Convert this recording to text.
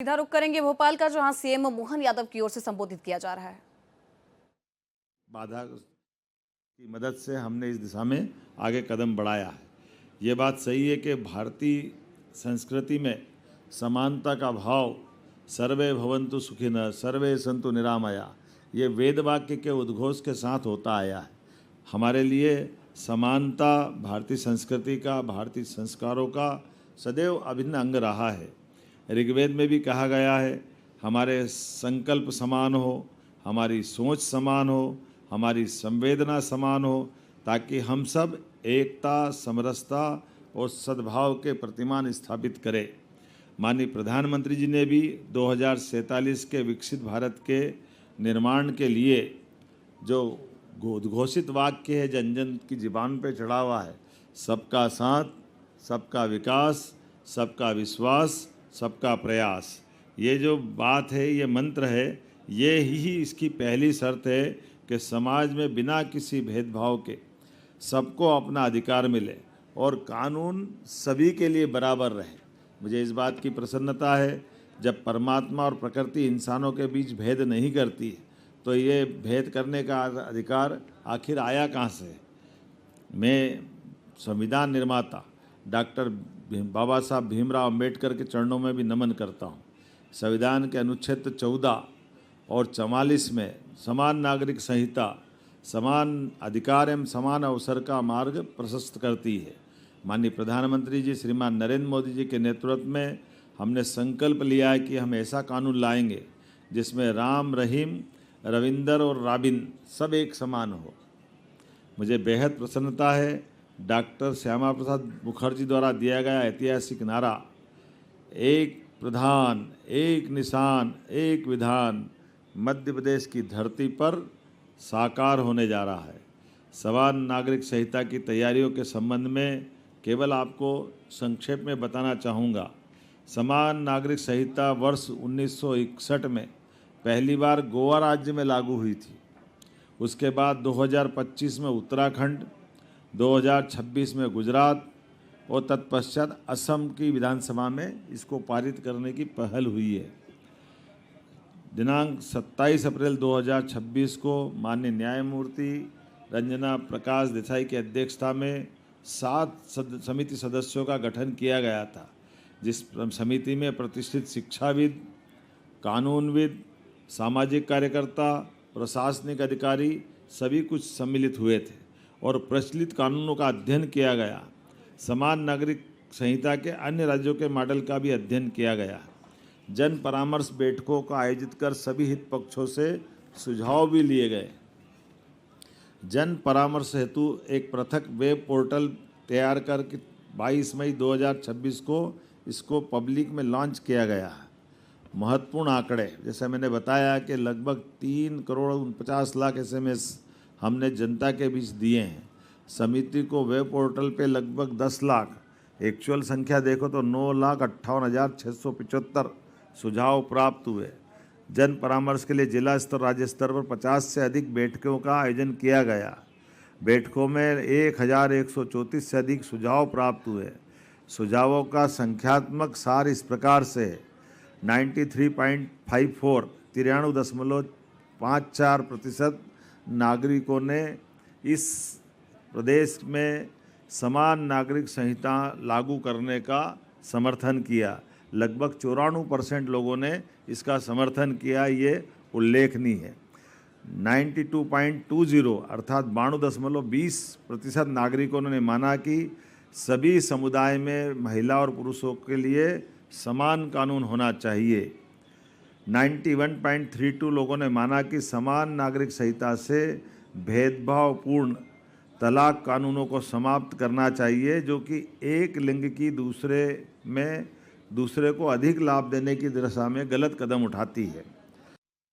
सीधा रुख करेंगे भोपाल का, जहां सीएम मोहन यादव की ओर से संबोधित किया जा रहा है। बाधा की मदद से हमने इस दिशा में आगे कदम बढ़ाया है। ये बात सही है कि भारतीय संस्कृति में समानता का भाव, सर्वे भवन्तु सुखिनः सर्वे सन्तु निरामया, ये वेद वाक्य के उद्घोष के साथ होता आया है। हमारे लिए समानता भारतीय संस्कृति का, भारतीय संस्कारों का सदैव अभिन्न अंग रहा है। ऋग्वेद में भी कहा गया है, हमारे संकल्प समान हो, हमारी सोच समान हो, हमारी संवेदना समान हो, ताकि हम सब एकता, समरसता और सद्भाव के प्रतिमान स्थापित करें। माननीय प्रधानमंत्री जी ने भी 2047 के विकसित भारत के निर्माण के लिए जो उद्घोषित वाक्य है, जन जन की ज़ुबान पे चढ़ा हुआ है, सबका साथ, सबका विकास, सबका विश्वास, सबका प्रयास, ये जो बात है, ये मंत्र है, ये ही इसकी पहली शर्त है कि समाज में बिना किसी भेदभाव के सबको अपना अधिकार मिले और कानून सभी के लिए बराबर रहे। मुझे इस बात की प्रसन्नता है, जब परमात्मा और प्रकृति इंसानों के बीच भेद नहीं करती है, तो ये भेद करने का अधिकार आखिर आया कहाँ से? मैं संविधान निर्माता डॉक्टर बाबा साहब भीमराव अंबेडकर के चरणों में भी नमन करता हूँ। संविधान के अनुच्छेद 14 और 44 में समान नागरिक संहिता समान अधिकार एवं समान अवसर का मार्ग प्रशस्त करती है। माननीय प्रधानमंत्री जी श्रीमान नरेंद्र मोदी जी के नेतृत्व में हमने संकल्प लिया है कि हम ऐसा कानून लाएंगे जिसमें राम, रहीम, रविंदर और राबिन सब एक समान हो। मुझे बेहद प्रसन्नता है, डॉक्टर श्यामा प्रसाद मुखर्जी द्वारा दिया गया ऐतिहासिक नारा, एक प्रधान, एक निशान, एक विधान, मध्य प्रदेश की धरती पर साकार होने जा रहा है। समान नागरिक संहिता की तैयारियों के संबंध में केवल आपको संक्षेप में बताना चाहूँगा। समान नागरिक संहिता वर्ष 1961 में पहली बार गोवा राज्य में लागू हुई थी। उसके बाद 2025 में उत्तराखंड, 2026 में गुजरात और तत्पश्चात असम की विधानसभा में इसको पारित करने की पहल हुई है। दिनांक 27 अप्रैल 2026 को माननीय न्यायमूर्ति रंजना प्रकाश देसाई की अध्यक्षता में 7 समिति सदस्यों का गठन किया गया था, जिस समिति में प्रतिष्ठित शिक्षाविद, कानूनविद, सामाजिक कार्यकर्ता, प्रशासनिक अधिकारी सभी कुछ सम्मिलित हुए थे और प्रचलित कानूनों का अध्ययन किया गया। समान नागरिक संहिता के अन्य राज्यों के मॉडल का भी अध्ययन किया गया। जन परामर्श बैठकों का आयोजित कर सभी हित पक्षों से सुझाव भी लिए गए। जन परामर्श हेतु एक पृथक वेब पोर्टल तैयार करके 22 मई 2026 को इसको पब्लिक में लॉन्च किया गया है। महत्वपूर्ण आंकड़े, जैसे मैंने बताया कि लगभग 3,49,00,000 SMS हमने जनता के बीच दिए हैं। समिति को वेब पोर्टल पे लगभग 10 लाख, एक्चुअल संख्या देखो तो 9,58,675 सुझाव प्राप्त हुए। जन परामर्श के लिए जिला स्तर, राज्य स्तर पर 50 से अधिक बैठकों का आयोजन किया गया। बैठकों में 1,134 से अधिक सुझाव प्राप्त हुए। सुझावों का संख्यात्मक सार इस प्रकार से 93.54 93.54% नागरिकों ने इस प्रदेश में समान नागरिक संहिता लागू करने का समर्थन किया। लगभग 94% लोगों ने इसका समर्थन किया, ये उल्लेखनीय है। 92.20 अर्थात 92.20% नागरिकों ने माना कि सभी समुदाय में महिला और पुरुषों के लिए समान कानून होना चाहिए। 91.32 लोगों ने माना कि समान नागरिक संहिता से भेदभावपूर्ण तलाक कानूनों को समाप्त करना चाहिए, जो कि एक लिंग की दूसरे को अधिक लाभ देने की दिशा में गलत कदम उठाती है।